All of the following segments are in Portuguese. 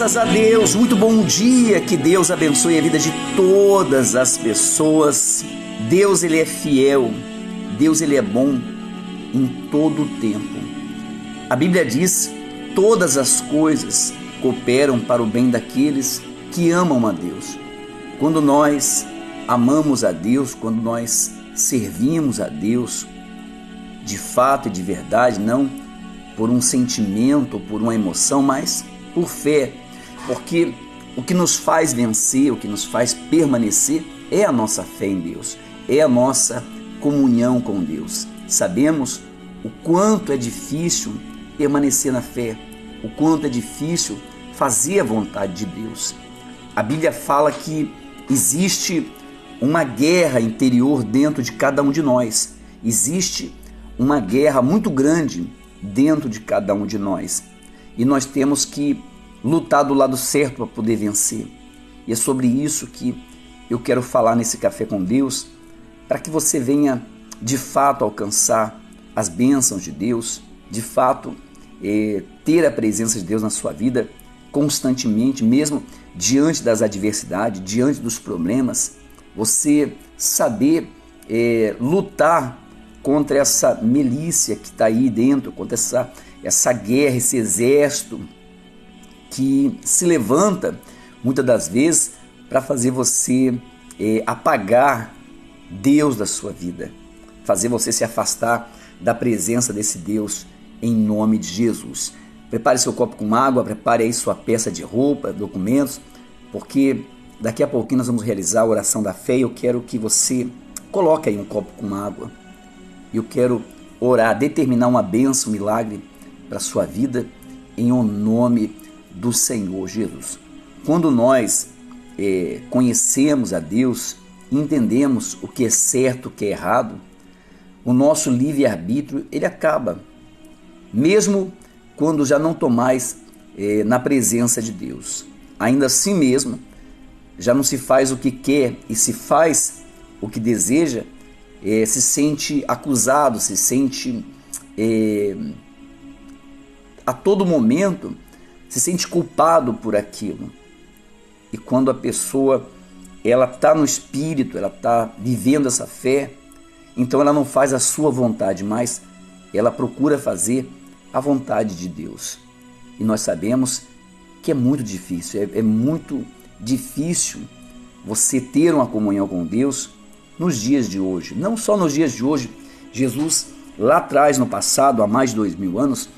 Graças a Deus, muito bom dia, que Deus abençoe a vida de todas as pessoas. Deus, Ele é fiel, Deus, Ele é bom em todo o tempo. A Bíblia diz: todas as coisas cooperam para o bem daqueles que amam a Deus. Quando nós amamos a Deus, quando nós servimos a Deus, de fato e de verdade, não por um sentimento ou por uma emoção, mas por fé, porque o que nos faz vencer, o que nos faz permanecer é a nossa fé em Deus, é a nossa comunhão com Deus. Sabemos o quanto é difícil permanecer na fé, o quanto é difícil fazer a vontade de Deus. A Bíblia fala que existe uma guerra interior dentro de cada um de nós, existe uma guerra muito grande dentro de cada um de nós. E nós temos que lutar do lado certo para poder vencer. E é sobre isso que eu quero falar nesse Café com Deus, para que você venha de fato alcançar as bênçãos de Deus, de fato ter a presença de Deus na sua vida constantemente, mesmo diante das adversidades, diante dos problemas, você saber lutar contra essa milícia que está aí dentro, contra essa guerra, esse exército que se levanta muitas das vezes para fazer você apagar Deus da sua vida, fazer você se afastar da presença desse Deus em nome de Jesus. Prepare seu copo com água, prepare aí sua peça de roupa, documentos, porque daqui a pouquinho nós vamos realizar a oração da fé e eu quero que você coloque aí um copo com água. Eu quero orar, determinar uma bênção, um milagre para a sua vida, em o nome do Senhor Jesus. Quando nós conhecemos a Deus, entendemos o que é certo, o que é errado, o nosso livre-arbítrio, ele acaba, mesmo quando já não estou mais na presença de Deus. Ainda assim mesmo, já não se faz o que quer e se faz o que deseja, se sente acusado, se sente a todo momento, se sente culpado por aquilo. E quando a pessoa ela está no Espírito, ela está vivendo essa fé, então ela não faz a sua vontade, mas ela procura fazer a vontade de Deus. E nós sabemos que é muito difícil, é muito difícil você ter uma comunhão com Deus nos dias de hoje. Não só nos dias de hoje, Jesus lá atrás, no passado, há mais de 2000 anos,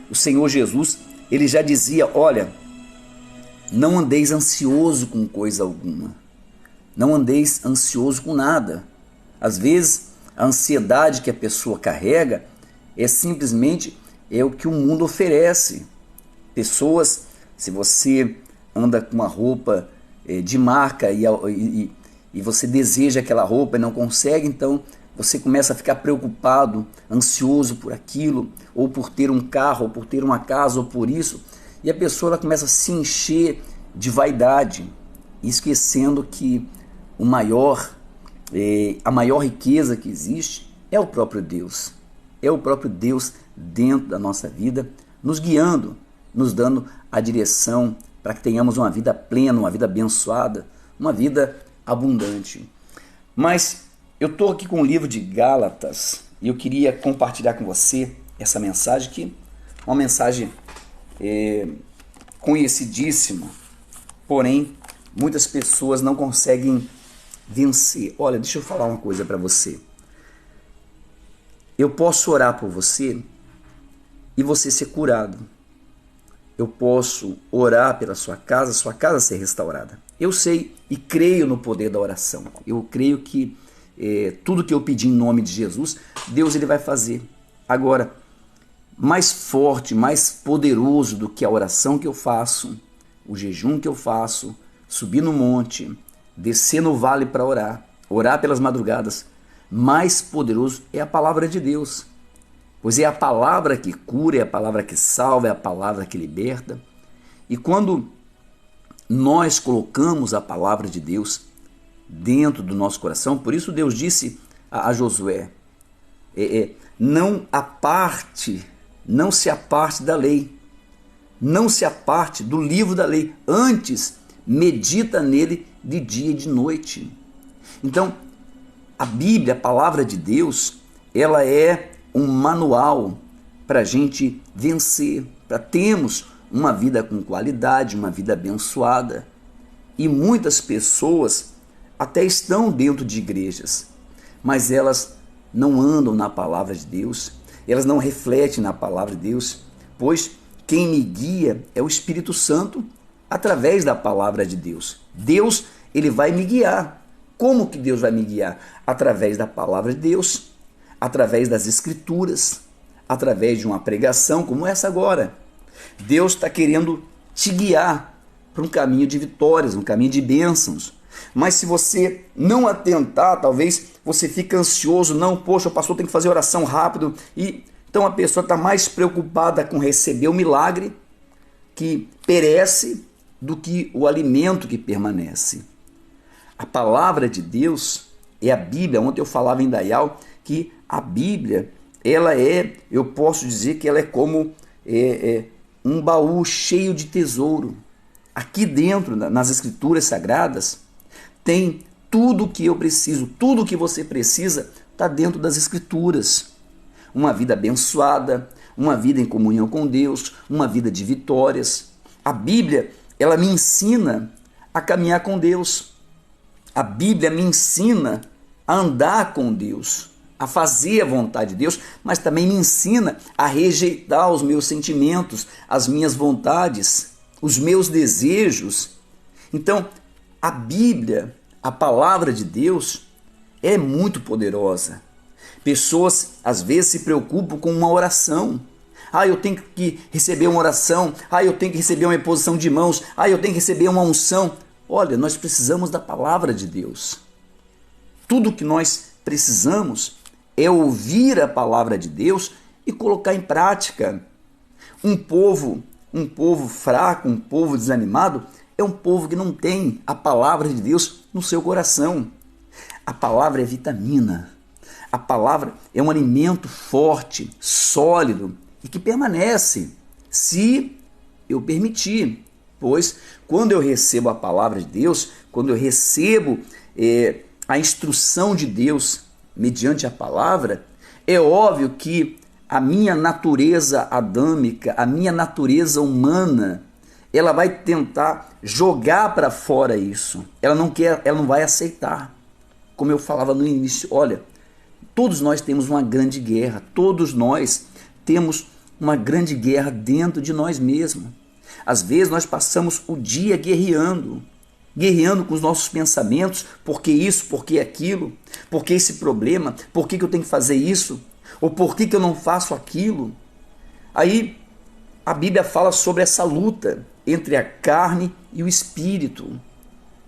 o Senhor Jesus, ele já dizia: olha, não andeis ansioso com coisa alguma, não andeis ansioso com nada. Às vezes, a ansiedade que a pessoa carrega é simplesmente o que o mundo oferece. Pessoas, se você anda com uma roupa de marca e você deseja aquela roupa e não consegue, então você começa a ficar preocupado, ansioso por aquilo, ou por ter um carro, ou por ter uma casa, ou por isso, e a pessoa ela começa a se encher de vaidade, esquecendo que a maior riqueza que existe é o próprio Deus. É o próprio Deus dentro da nossa vida, nos guiando, nos dando a direção para que tenhamos uma vida plena, uma vida abençoada, uma vida abundante. Mas eu estou aqui com o livro de Gálatas e eu queria compartilhar com você essa mensagem, que é uma mensagem conhecidíssima, porém muitas pessoas não conseguem vencer. Olha, deixa eu falar uma coisa para você. Eu posso orar por você e você ser curado. Eu posso orar pela sua casa ser restaurada. Eu sei e creio no poder da oração. Eu creio que tudo que eu pedir em nome de Jesus, Deus ele vai fazer. Agora, mais forte, mais poderoso do que a oração que eu faço, o jejum que eu faço, subir no monte, descer no vale para orar pelas madrugadas, mais poderoso é a palavra de Deus. Pois é a palavra que cura, é a palavra que salva, é a palavra que liberta. E quando nós colocamos a palavra de Deus dentro do nosso coração, por isso Deus disse a Josué, não se aparte da lei, não se aparte do livro da lei, antes medita nele de dia e de noite. Então, a Bíblia, a palavra de Deus, ela é um manual para a gente vencer, para termos uma vida com qualidade, uma vida abençoada. E muitas pessoas até estão dentro de igrejas, mas elas não andam na palavra de Deus, elas não refletem na palavra de Deus, pois quem me guia é o Espírito Santo através da palavra de Deus. Deus, ele vai me guiar. Como que Deus vai me guiar? Através da palavra de Deus, através das Escrituras, através de uma pregação como essa agora. Deus está querendo te guiar para um caminho de vitórias, um caminho de bênçãos. Mas se você não atentar, talvez você fique ansioso. Não, poxa, o pastor tem que fazer oração rápido. E então a pessoa está mais preocupada com receber o milagre que perece do que o alimento que permanece. A palavra de Deus é a Bíblia. Ontem eu falava em Dayal que a Bíblia, ela é, eu posso dizer que ela é como um baú cheio de tesouro. Aqui dentro, nas Escrituras Sagradas, tem tudo o que eu preciso, tudo o que você precisa está dentro das Escrituras. Uma vida abençoada, uma vida em comunhão com Deus, uma vida de vitórias. A Bíblia, ela me ensina a caminhar com Deus. A Bíblia me ensina a andar com Deus, a fazer a vontade de Deus, mas também me ensina a rejeitar os meus sentimentos, as minhas vontades, os meus desejos. Então, a Bíblia, a palavra de Deus, é muito poderosa. Pessoas, às vezes, se preocupam com uma oração. Eu tenho que receber uma oração. Eu tenho que receber uma imposição de mãos. Eu tenho que receber uma unção. Olha, nós precisamos da palavra de Deus. Tudo que nós precisamos é ouvir a palavra de Deus e colocar em prática. Um povo fraco, um povo desanimado, é um povo que não tem a palavra de Deus no seu coração. A palavra é vitamina. A palavra é um alimento forte, sólido e que permanece, se eu permitir. Pois quando eu recebo a palavra de Deus, quando eu recebo a instrução de Deus mediante a palavra, é óbvio que a minha natureza adâmica, a minha natureza humana, ela vai tentar jogar para fora isso. Ela não vai aceitar. Como eu falava no início, olha, todos nós temos uma grande guerra, todos nós temos uma grande guerra dentro de nós mesmos. Às vezes nós passamos o dia guerreando com os nossos pensamentos, por que isso, por que aquilo, por que esse problema, por que eu tenho que fazer isso, ou por que eu não faço aquilo. Aí a Bíblia fala sobre essa luta entre a carne e o espírito.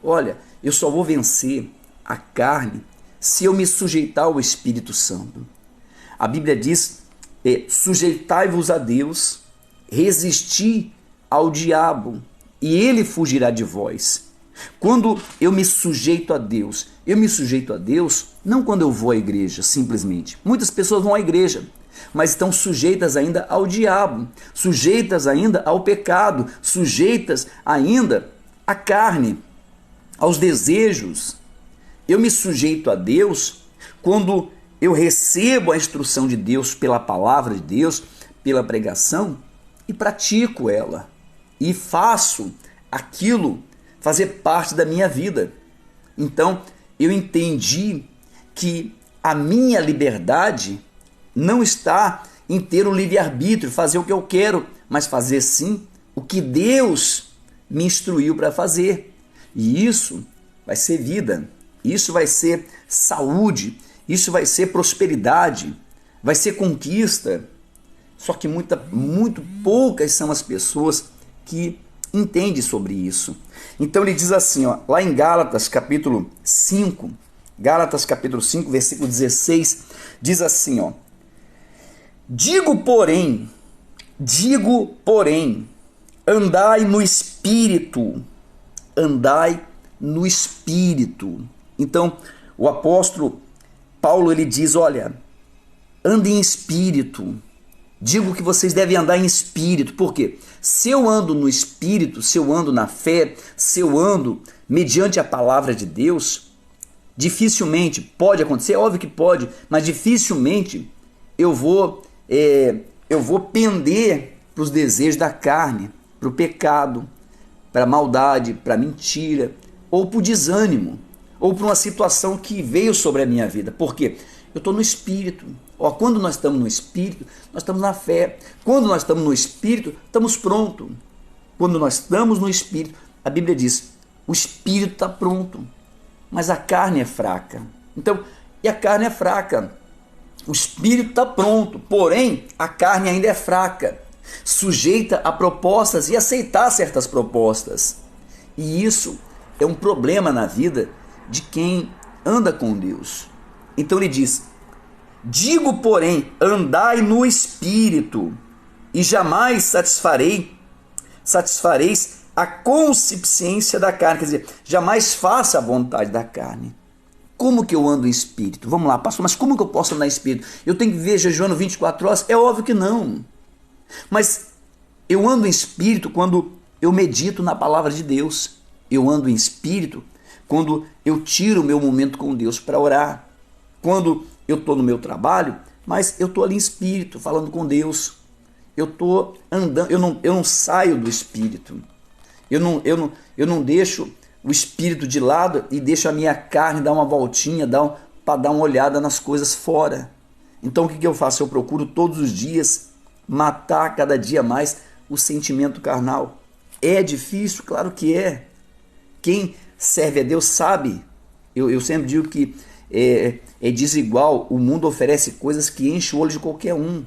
Olha, eu só vou vencer a carne se eu me sujeitar ao Espírito Santo. A Bíblia diz, sujeitai-vos a Deus, resisti ao diabo, e ele fugirá de vós. Quando eu me sujeito a Deus, não quando eu vou à igreja, simplesmente. Muitas pessoas vão à igreja, mas estão sujeitas ainda ao diabo, sujeitas ainda ao pecado, sujeitas ainda à carne, aos desejos. Eu me sujeito a Deus quando eu recebo a instrução de Deus pela palavra de Deus, pela pregação, e pratico ela. E faço aquilo fazer parte da minha vida. Então, eu entendi que a minha liberdade não está em ter o livre-arbítrio, fazer o que eu quero, mas fazer sim o que Deus me instruiu para fazer. E isso vai ser vida, isso vai ser saúde, isso vai ser prosperidade, vai ser conquista. Só que muito poucas são as pessoas que entendem sobre isso. Então ele diz assim, lá em Gálatas capítulo 5, versículo 16, diz assim, Digo, porém, andai no Espírito. Então, o apóstolo Paulo, ele diz, olha, ande em Espírito, Digo que vocês devem andar em espírito. Por quê? Se eu ando no espírito, se eu ando na fé, se eu ando mediante a palavra de Deus, dificilmente pode acontecer, é óbvio que pode, mas dificilmente eu vou pender para os desejos da carne, para o pecado, para a maldade, para a mentira, ou para o desânimo, ou para uma situação que veio sobre a minha vida. Por quê? Eu estou no espírito. Quando nós estamos no espírito, nós estamos na fé. Quando nós estamos no espírito, estamos prontos. Quando nós estamos no espírito, a Bíblia diz, o espírito está pronto, mas a carne é fraca. Então, e a carne é fraca. O espírito está pronto, porém a carne ainda é fraca, sujeita a propostas e aceitar certas propostas. E isso é um problema na vida de quem anda com Deus. Então ele diz, digo, porém, andai no espírito, e jamais satisfareis a consciência da carne. Quer dizer, jamais faça a vontade da carne. Como que eu ando em espírito? Vamos lá, pastor, mas como que eu posso andar em espírito? Eu tenho que ver jejuando 24 horas? É óbvio que não. Mas eu ando em espírito quando eu medito na palavra de Deus. Eu ando em espírito quando eu tiro o meu momento com Deus para orar. Quando eu estou no meu trabalho, mas eu estou ali em espírito, falando com Deus. Eu estou andando, eu não saio do espírito. Eu não deixo o espírito de lado e deixo a minha carne dar uma voltinha, para dar uma olhada nas coisas fora. Então o que eu faço? Eu procuro todos os dias matar cada dia mais o sentimento carnal. É difícil? Claro que é. Quem serve a Deus sabe. Eu sempre digo que é desigual. O mundo oferece coisas que enchem o olho de qualquer um.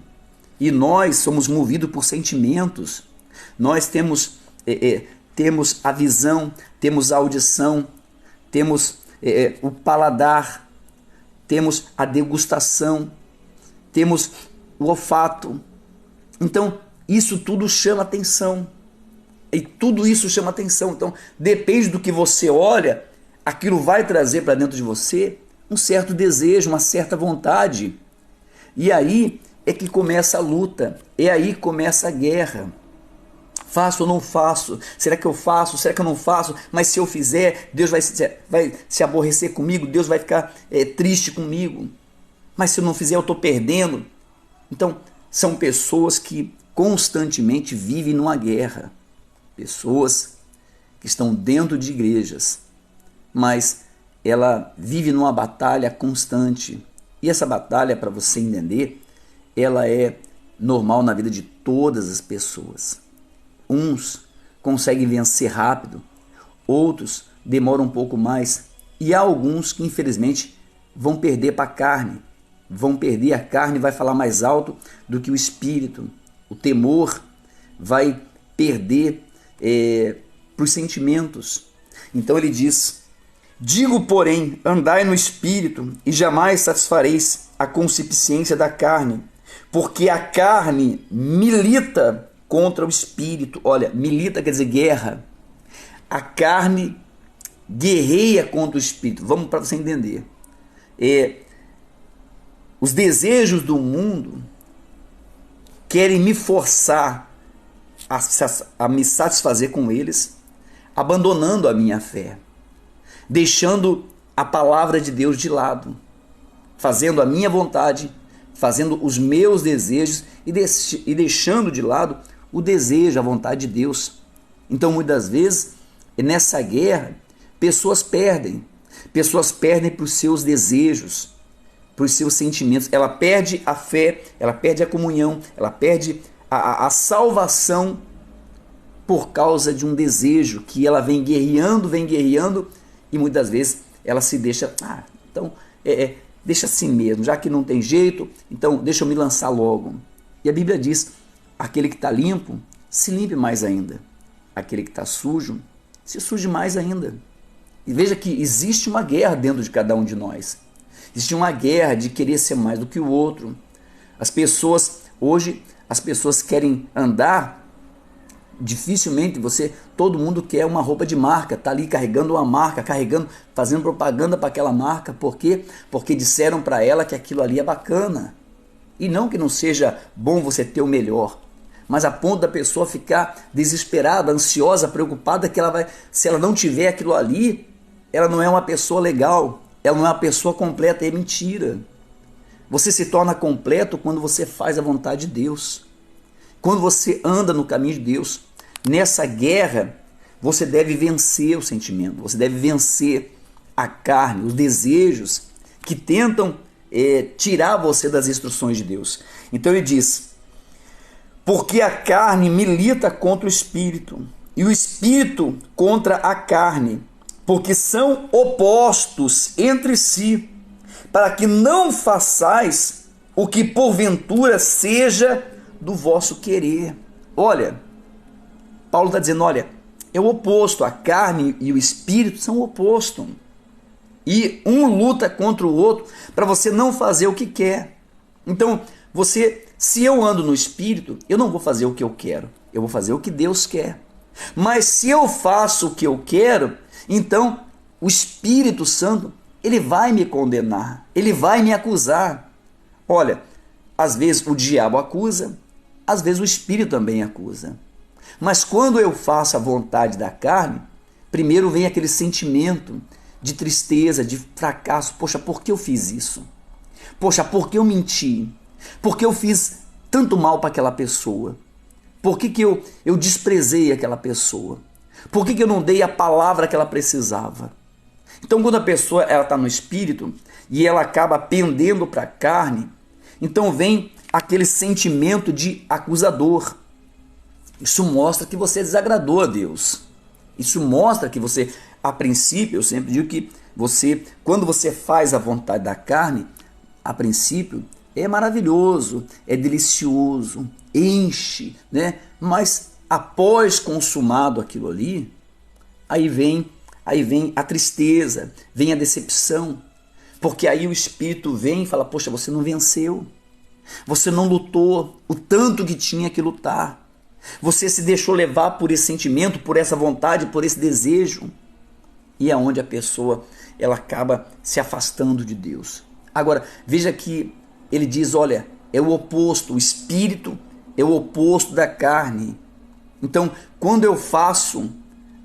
E nós somos movidos por sentimentos. Nós temos a visão, temos a audição, temos o paladar, temos a degustação, temos o olfato. Então, isso tudo chama atenção. E tudo isso chama atenção. Então, depende do que você olha, aquilo vai trazer para dentro de você um certo desejo, uma certa vontade. E aí é que começa a luta, é aí que começa a guerra. Faço ou não faço? Será que eu faço? Será que eu não faço? Mas se eu fizer, Deus vai se aborrecer comigo, Deus vai ficar triste comigo. Mas se eu não fizer, eu estou perdendo. Então, são pessoas que constantemente vivem numa guerra. Pessoas que estão dentro de igrejas, mas ela vive numa batalha constante. E essa batalha, para você entender, ela é normal na vida de todas as pessoas. Uns conseguem vencer rápido, outros demoram um pouco mais, e há alguns que infelizmente vão perder para a carne, vão perder a carne, vai falar mais alto do que o espírito, o temor vai perder para os sentimentos. Então ele diz, digo porém, andai no espírito e jamais satisfareis a concupiscência da carne, porque a carne milita contra o espírito. Olha, milita quer dizer guerra. A carne guerreia contra o espírito. Vamos para você entender. Os desejos do mundo querem me forçar a me satisfazer com eles, abandonando a minha fé, deixando a palavra de Deus de lado, fazendo a minha vontade, fazendo os meus desejos e deixando de lado o desejo, a vontade de Deus. Então, muitas vezes, nessa guerra, pessoas perdem para os seus desejos, para os seus sentimentos. Ela perde a fé, ela perde a comunhão, ela perde a salvação por causa de um desejo que ela vem guerreando, e muitas vezes ela se deixa, deixa assim mesmo, já que não tem jeito, então deixa eu me lançar logo. E a Bíblia diz, aquele que está limpo, se limpe mais ainda. Aquele que está sujo, se suje mais ainda. E veja que existe uma guerra dentro de cada um de nós. Existe uma guerra de querer ser mais do que o outro. Hoje, as pessoas querem andar, dificilmente todo mundo quer uma roupa de marca, está ali carregando uma marca, fazendo propaganda para aquela marca. Por quê? Porque disseram para ela que aquilo ali é bacana. E não que não seja bom você ter o melhor, mas a ponto da pessoa ficar desesperada, ansiosa, preocupada que se ela não tiver aquilo ali, ela não é uma pessoa legal, ela não é uma pessoa completa. É mentira. Você se torna completo quando você faz a vontade de Deus, quando você anda no caminho de Deus. Nessa guerra, você deve vencer o sentimento, você deve vencer a carne, os desejos que tentam tirar você das instruções de Deus. Então ele diz: porque a carne milita contra o espírito, e o espírito contra a carne, porque são opostos entre si, para que não façais o que porventura seja do vosso querer. Olha, Paulo está dizendo, olha, é o oposto, a carne e o espírito são o oposto. E um luta contra o outro para você não fazer o que quer. Então, se eu ando no espírito, eu não vou fazer o que eu quero, eu vou fazer o que Deus quer. Mas se eu faço o que eu quero, então o Espírito Santo, ele vai me condenar, ele vai me acusar. Olha, às vezes o diabo acusa, às vezes o Espírito também acusa. Mas quando eu faço a vontade da carne, primeiro vem aquele sentimento de tristeza, de fracasso. Poxa, por que eu fiz isso? Poxa, por que eu menti? Por que eu fiz tanto mal para aquela pessoa? Por que eu desprezei aquela pessoa? Por que eu não dei a palavra que ela precisava? Então, quando a pessoa está no espírito e ela acaba pendendo para a carne, então vem aquele sentimento de acusador. Isso mostra que você desagradou a Deus. Isso mostra que você, a princípio, eu sempre digo que quando você faz a vontade da carne, a princípio, é maravilhoso, é delicioso, enche, né? Mas após consumado aquilo ali, aí vem a tristeza, vem a decepção, porque aí o Espírito vem e fala, poxa, você não venceu, você não lutou o tanto que tinha que lutar, você se deixou levar por esse sentimento, por essa vontade, por esse desejo, e é onde a pessoa ela acaba se afastando de Deus. Agora, veja que ele diz, olha, é o oposto, o espírito é o oposto da carne. Então, quando eu faço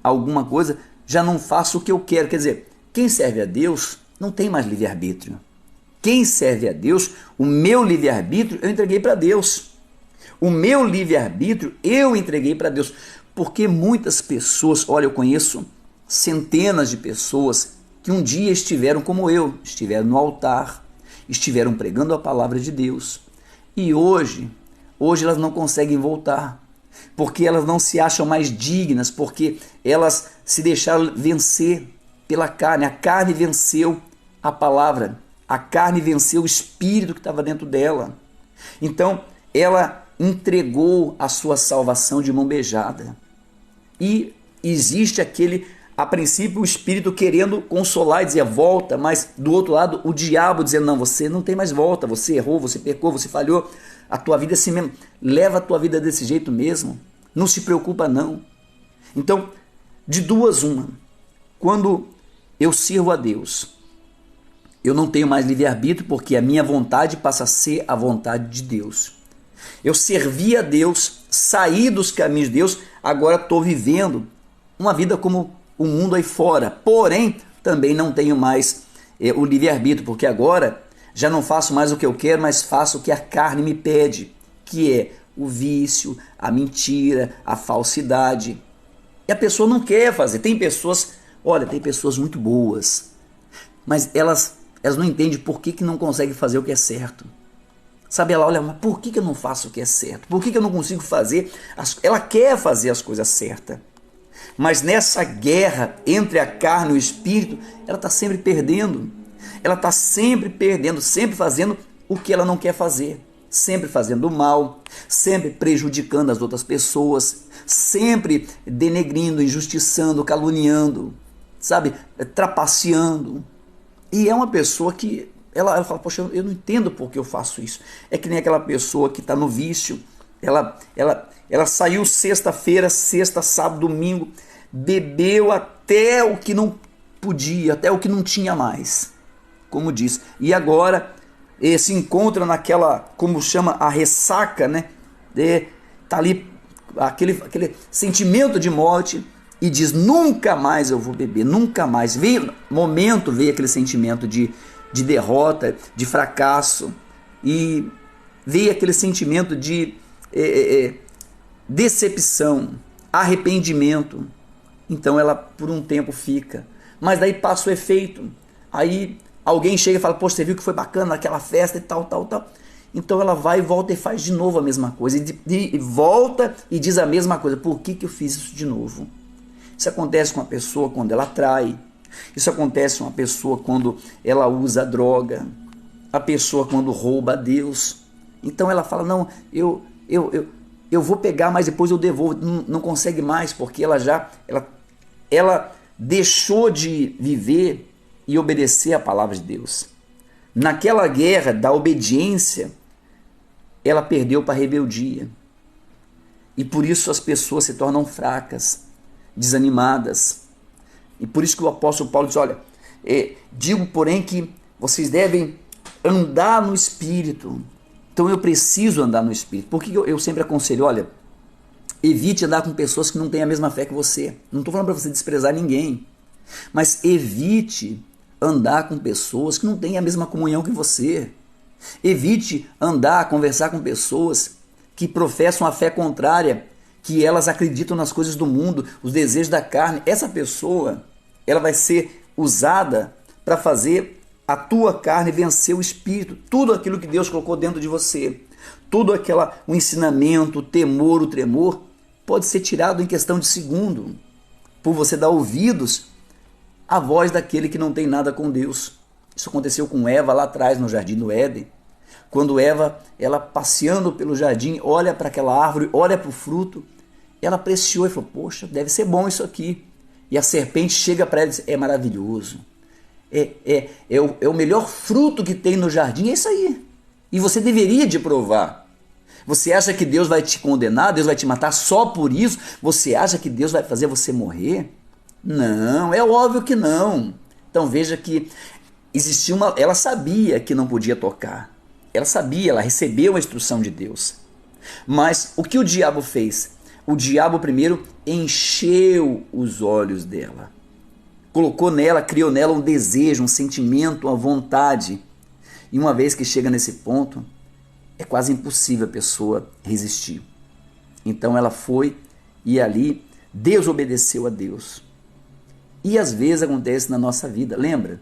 alguma coisa, já não faço o que eu quero. Quer dizer, quem serve a Deus não tem mais livre-arbítrio. Quem serve a Deus, o meu livre-arbítrio eu entreguei para Deus. O meu livre-arbítrio eu entreguei para Deus. Porque muitas pessoas, olha, eu conheço centenas de pessoas que um dia estiveram como eu, estiveram no altar, estiveram pregando a palavra de Deus. E hoje elas não conseguem voltar, porque elas não se acham mais dignas, porque elas se deixaram vencer pela carne. A carne venceu a palavra, a carne venceu o espírito que estava dentro dela. Então, ela entregou a sua salvação de mão beijada. E existe a princípio, o espírito querendo consolar e dizer volta, mas do outro lado o diabo dizendo, não, você não tem mais volta, você errou, você pecou, você falhou, a tua vida é assim mesmo, leva a tua vida desse jeito mesmo, não se preocupa não. Então, de duas uma, quando eu sirvo a Deus, eu não tenho mais livre-arbítrio, porque a minha vontade passa a ser a vontade de Deus. Eu servi a Deus, saí dos caminhos de Deus, agora estou vivendo uma vida como o mundo aí fora, porém também não tenho mais o livre-arbítrio, porque agora já não faço mais o que eu quero, mas faço o que a carne me pede, que é o vício, a mentira, a falsidade. E a pessoa não quer fazer. Tem pessoas muito boas, mas elas não entendem por que não conseguem fazer o que é certo. Sabe, ela olha, mas por que eu não faço o que é certo? Por que eu não consigo fazer? Ela quer fazer as coisas certas. Mas nessa guerra entre a carne e o espírito, ela está sempre perdendo. Ela está sempre perdendo, sempre fazendo o que ela não quer fazer. Sempre fazendo o mal, sempre prejudicando as outras pessoas, sempre denegrindo, injustiçando, caluniando, sabe, trapaceando. E é uma pessoa que, ela fala, poxa, eu não entendo por que eu faço isso. É que nem aquela pessoa que está no vício, ela saiu sexta-feira, sexta, sábado, domingo, bebeu até o que não podia, até o que não tinha mais, como diz. E agora se encontra naquela, como chama, a ressaca, né? Tá ali aquele sentimento de morte e diz: nunca mais eu vou beber, nunca mais. Veio aquele sentimento de derrota, de fracasso, e veio aquele sentimento de decepção, arrependimento. Então ela por um tempo fica, mas daí passa o efeito. Aí alguém chega e fala: poxa, você viu que foi bacana aquela festa e tal. Então ela vai e volta e faz de novo a mesma coisa, e volta e diz a mesma coisa. Por que eu fiz isso de novo? Isso acontece com a pessoa quando ela trai, isso acontece com a pessoa quando ela usa droga, a pessoa quando rouba a Deus. Então ela fala: não, eu vou pegar, mas depois eu devolvo. Não consegue mais, porque ela deixou de viver e obedecer a palavra de Deus. Naquela guerra da obediência, ela perdeu para a rebeldia. E por isso as pessoas se tornam fracas, desanimadas. E por isso que o apóstolo Paulo diz: olha, digo, porém, que vocês devem andar no Espírito. Então eu preciso andar no Espírito. Por que eu sempre aconselho? Olha, evite andar com pessoas que não têm a mesma fé que você. Não estou falando para você desprezar ninguém, mas evite andar com pessoas que não têm a mesma comunhão que você. Evite andar, conversar com pessoas que professam a fé contrária, que elas acreditam nas coisas do mundo, os desejos da carne. Essa pessoa, ela vai ser usada para fazer a tua carne vencer o Espírito. Tudo aquilo que Deus colocou dentro de você, o ensinamento, o temor, o tremor, pode ser tirado em questão de segundo, por você dar ouvidos à voz daquele que não tem nada com Deus. Isso aconteceu com Eva lá atrás no jardim do Éden. Quando Eva, ela passeando pelo jardim, olha para aquela árvore, olha para o fruto, ela apreciou e falou: poxa, deve ser bom isso aqui. E a serpente chega para ela e diz: é maravilhoso, é o melhor fruto que tem no jardim, é isso aí. E você deveria de provar. Você acha que Deus vai te condenar, Deus vai te matar só por isso? Você acha que Deus vai fazer você morrer? Não, é óbvio que não. Então veja que ela sabia que não podia tocar. Ela sabia, ela recebeu a instrução de Deus. Mas o que o diabo fez? O diabo primeiro encheu os olhos dela. Colocou nela, criou nela um desejo, um sentimento, uma vontade. E uma vez que chega nesse ponto, é quase impossível a pessoa resistir. Então ela foi e ali Deus obedeceu a Deus. E às vezes acontece na nossa vida. Lembra?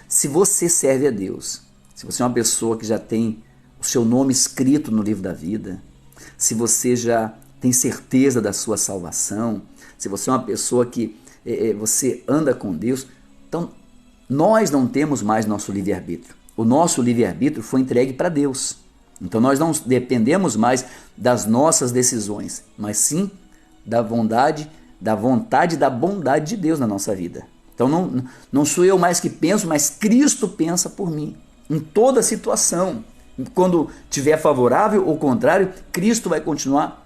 Se você serve a Deus, se você é uma pessoa que já tem o seu nome escrito no livro da vida, se você já tem certeza da sua salvação, se você é uma pessoa que você anda com Deus, então nós não temos mais nosso livre-arbítrio. O nosso livre-arbítrio foi entregue para Deus. Então nós não dependemos mais das nossas decisões, mas sim da vontade e da bondade de Deus na nossa vida. Então não sou eu mais que penso, mas Cristo pensa por mim. Em toda situação, quando tiver favorável ou contrário, Cristo vai continuar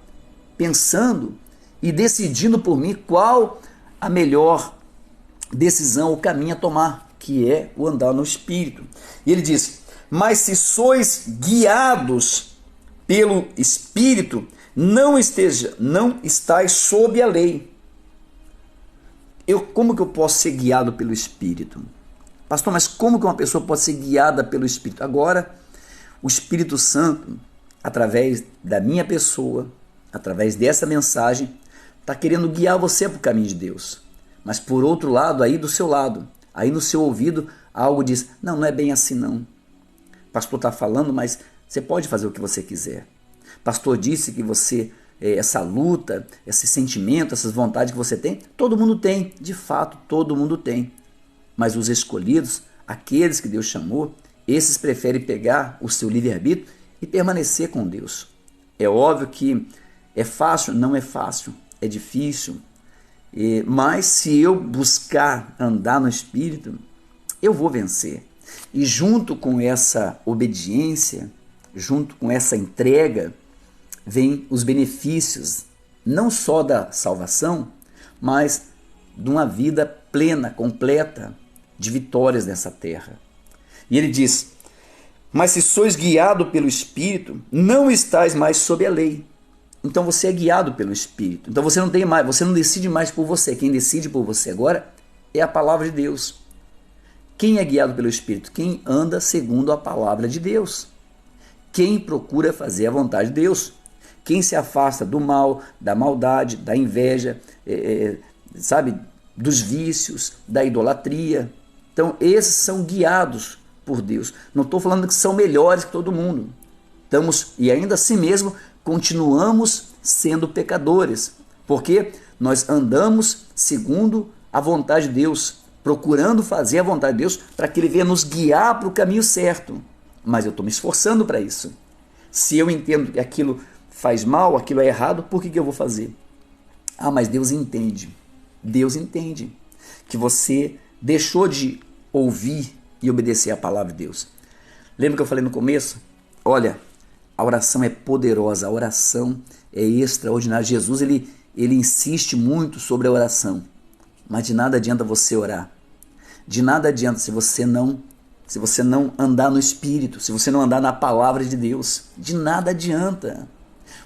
pensando e decidindo por mim qual a melhor decisão, o caminho a tomar, que é o andar no Espírito. E ele diz: mas se sois guiados pelo Espírito, não estáis sob a lei. Como que eu posso ser guiado pelo Espírito? Pastor, mas como que uma pessoa pode ser guiada pelo Espírito? Agora, o Espírito Santo, através da minha pessoa, através dessa mensagem, está querendo guiar você para o caminho de Deus. Mas por outro lado, aí do seu lado, aí no seu ouvido, algo diz: não é bem assim não. Pastor está falando, mas você pode fazer o que você quiser. Pastor disse que você, essa luta, esse sentimento, essas vontades que você tem, todo mundo tem, de fato, todo mundo tem. Mas os escolhidos, aqueles que Deus chamou, esses preferem pegar o seu livre-arbítrio e permanecer com Deus. É óbvio que é fácil? Não é fácil, é difícil. Mas se eu buscar andar no Espírito, eu vou vencer. E junto com essa obediência, junto com essa entrega, vem os benefícios, não só da salvação, mas de uma vida plena, completa, de vitórias nessa terra. E ele diz: Mas se sois guiado pelo Espírito, não estáis mais sob a lei. Então você é guiado pelo Espírito. Então você não decide mais por você. Quem decide por você agora é a palavra de Deus. Quem é guiado pelo Espírito? Quem anda segundo a palavra de Deus. Quem procura fazer a vontade de Deus. Quem se afasta do mal, da maldade, da inveja, dos vícios, da idolatria. Então esses são guiados por Deus. Não estou falando que são melhores que todo mundo. E ainda assim mesmo, continuamos sendo pecadores, porque nós andamos segundo a vontade de Deus, procurando fazer a vontade de Deus para que Ele venha nos guiar para o caminho certo. Mas eu estou me esforçando para isso. Se eu entendo que aquilo faz mal, aquilo é errado, por que eu vou fazer? Mas Deus entende. Deus entende que você deixou de ouvir e obedecer a palavra de Deus. Lembra que eu falei no começo? Olha, a oração é poderosa, a oração é extraordinária. Jesus ele insiste muito sobre a oração, mas de nada adianta você orar. De nada adianta se você não andar no Espírito, se você não andar na palavra de Deus. De nada adianta.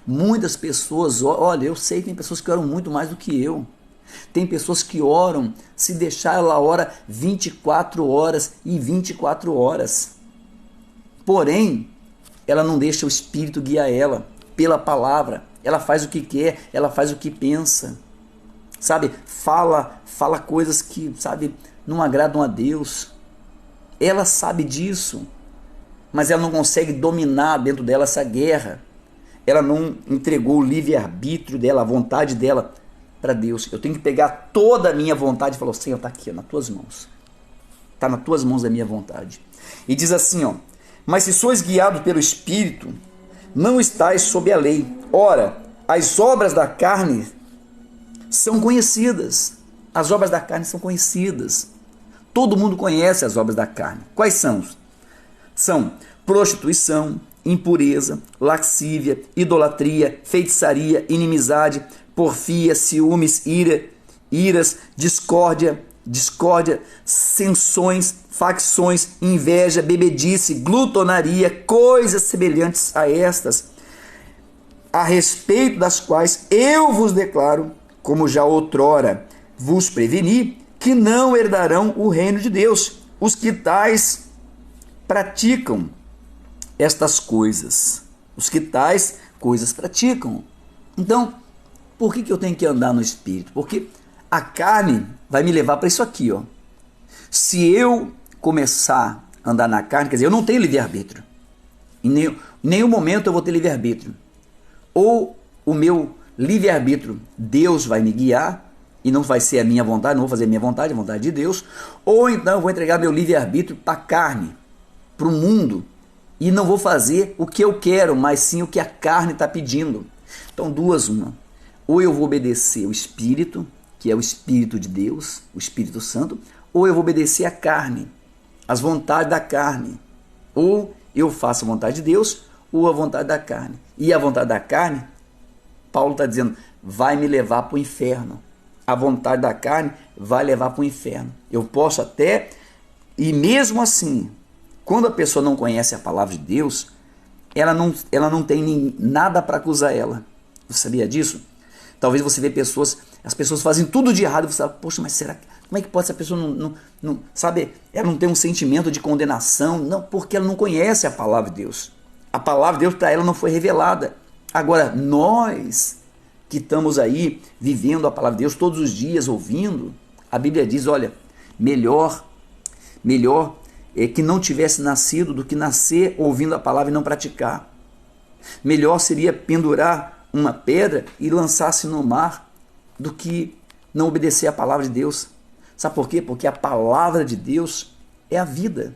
Muitas pessoas, olha, eu sei que tem pessoas que oram muito mais do que eu. Tem pessoas que oram, se deixar ela ora 24 horas e 24 horas. Porém, ela não deixa o Espírito guiar ela pela palavra. Ela faz o que quer, ela faz o que pensa. Fala coisas que, não agradam a Deus. Ela sabe disso, mas ela não consegue dominar dentro dela essa guerra. Ela não entregou o livre-arbítrio dela, a vontade dela para Deus. Eu tenho que pegar toda a minha vontade e falar, Senhor, está aqui, nas tuas mãos. Está nas tuas mãos a minha vontade. E diz assim, mas se sois guiados pelo Espírito, não estáis sob a lei. Ora, as obras da carne são conhecidas. As obras da carne são conhecidas. Todo mundo conhece as obras da carne. Quais são? São prostituição, impureza, lascívia, idolatria, feitiçaria, inimizade, porfia, ciúmes, iras, discórdia, censões, facções, inveja, bebedice, glutonaria, coisas semelhantes a estas, a respeito das quais eu vos declaro, como já outrora vos preveni, que não herdarão o reino de Deus, os que tais praticam estas coisas. Os que tais coisas praticam. Então, por que eu tenho que andar no Espírito? Porque a carne vai me levar para isso aqui, Se eu começar a andar na carne, quer dizer, eu não tenho livre-arbítrio. Em nenhum momento eu vou ter livre-arbítrio. Ou o meu livre-arbítrio, Deus vai me guiar, e não vai ser a minha vontade, não vou fazer a minha vontade, a vontade de Deus. Ou então eu vou entregar meu livre-arbítrio para a carne, para o mundo, e não vou fazer o que eu quero, mas sim o que a carne está pedindo. Então, uma. Ou eu vou obedecer o Espírito, que é o Espírito de Deus, o Espírito Santo, ou eu vou obedecer a carne, as vontades da carne. Ou eu faço a vontade de Deus, ou a vontade da carne. E a vontade da carne, Paulo está dizendo, vai me levar para o inferno. A vontade da carne vai levar para o inferno. Eu posso até, e mesmo assim, quando a pessoa não conhece a palavra de Deus, ela não tem nada para acusar ela. Você sabia disso? Talvez você vê as pessoas fazem tudo de errado, e você fala, poxa, mas como é que pode essa pessoa não ela não tem um sentimento de condenação? Não, porque ela não conhece a palavra de Deus. A palavra de Deus para ela não foi revelada. Agora, nós que estamos aí vivendo a palavra de Deus todos os dias, ouvindo, a Bíblia diz, olha, melhor é que não tivesse nascido do que nascer ouvindo a palavra e não praticar. Melhor seria pendurar uma pedra e lançar-se no mar do que não obedecer a palavra de Deus. Sabe por quê? Porque a palavra de Deus é a vida.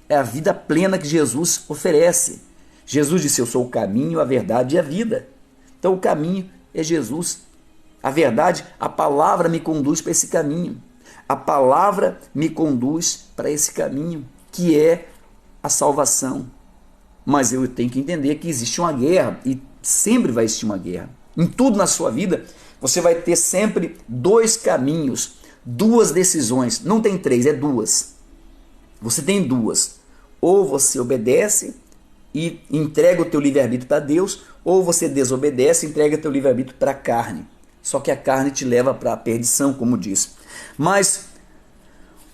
É a vida plena que Jesus oferece. Jesus disse, eu sou o caminho, a verdade e a vida. Então o caminho é Jesus. A verdade, a palavra me conduz para esse caminho. A palavra me conduz para esse caminho, que é a salvação. Mas eu tenho que entender que existe uma guerra, e sempre vai existir uma guerra. Em tudo na sua vida, você vai ter sempre dois caminhos, duas decisões. Não tem três, é duas. Você tem duas. Ou você obedece e entrega o teu livre-arbítrio para Deus, ou você desobedece e entrega o teu livre-arbítrio para a carne. Só que a carne te leva para a perdição, como diz. Mas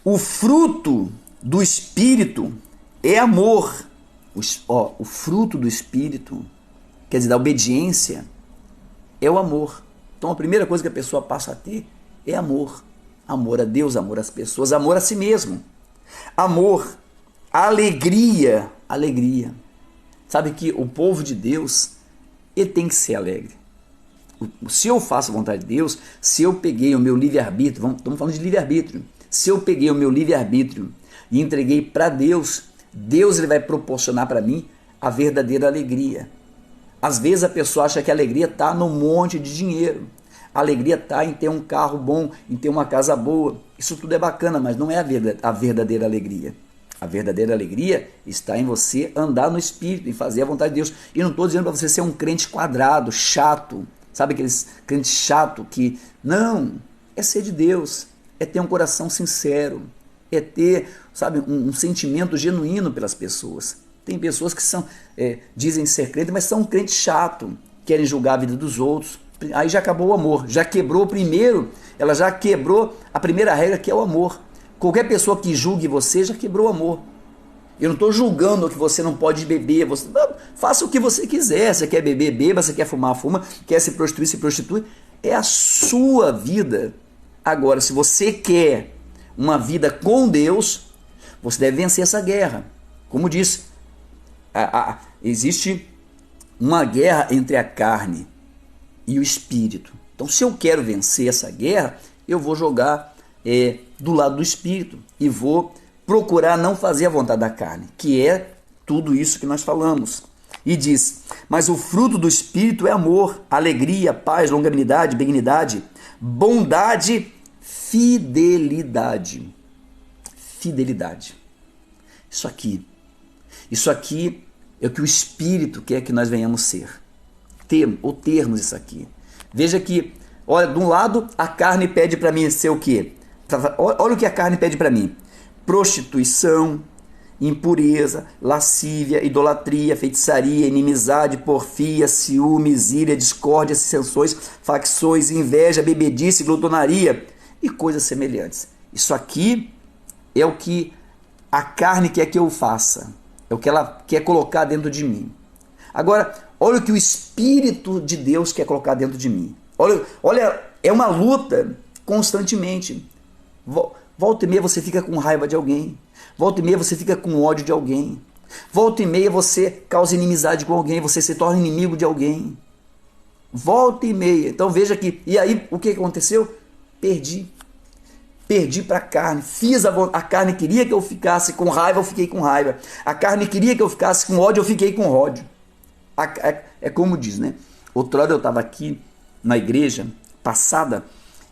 o fruto do Espírito é amor. O fruto do Espírito, quer dizer, da obediência, é o amor. Então a primeira coisa que a pessoa passa a ter é amor. Amor a Deus, amor às pessoas, amor a si mesmo. Amor, alegria. Sabe que o povo de Deus, ele tem que ser alegre. Se eu faço a vontade de Deus, se eu peguei o meu livre-arbítrio, estamos falando de livre-arbítrio, se eu peguei o meu livre-arbítrio e entreguei para Deus, Deus ele vai proporcionar para mim a verdadeira alegria. Às vezes a pessoa acha que a alegria está no monte de dinheiro. A alegria está em ter um carro bom, em ter uma casa boa. Isso tudo é bacana, mas não é a verdadeira alegria. A verdadeira alegria está em você andar no Espírito, em fazer a vontade de Deus. E não estou dizendo para você ser um crente quadrado, chato. Sabe aqueles crentes chato que... Não, é ser de Deus. É ter um coração sincero. É ter, sabe, um sentimento genuíno pelas pessoas. Tem pessoas que dizem ser crente, mas são crentes chato. Querem julgar a vida dos outros. Aí já acabou o amor. Já quebrou o primeiro. Ela já quebrou a primeira regra, que é o amor. Qualquer pessoa que julgue você já quebrou o amor. Eu não estou julgando que você não pode beber. Faça o que você quiser. Você quer beber, beba. Você quer fumar, fuma. Quer se prostituir, se prostitui. É a sua vida. Agora, se você quer uma vida com Deus, você deve vencer essa guerra. Como disse, existe uma guerra entre a carne e o Espírito. Então, se eu quero vencer essa guerra, eu vou jogar do lado do Espírito e vou procurar não fazer a vontade da carne, que é tudo isso que nós falamos. E diz, mas o fruto do Espírito é amor, alegria, paz, longanimidade, benignidade, bondade, fidelidade. Fidelidade. Isso aqui é o que o Espírito quer que nós venhamos ser. Termos isso aqui. Veja que, olha, de um lado a carne pede para mim ser o quê? Olha o que a carne pede para mim. Prostituição, impureza, lascívia, idolatria, feitiçaria, inimizade, porfia, ciúmes, ira, discórdia, dissensões, facções, inveja, bebedice, glutonaria e coisas semelhantes. Isso aqui é o que a carne quer que eu faça. É o que ela quer colocar dentro de mim. Agora, olha o que o Espírito de Deus quer colocar dentro de mim. Olha, é uma luta constantemente. Volta e meia você fica com raiva de alguém. Volta e meia você fica com ódio de alguém. Volta e meia você causa inimizade com alguém. Você se torna inimigo de alguém. Volta e meia. Então veja que... E aí, o que aconteceu? Perdi para a carne. A carne queria que eu ficasse com raiva, eu fiquei com raiva. A carne queria que eu ficasse com ódio, eu fiquei com ódio. É como diz, né? Outra hora eu estava aqui na igreja passada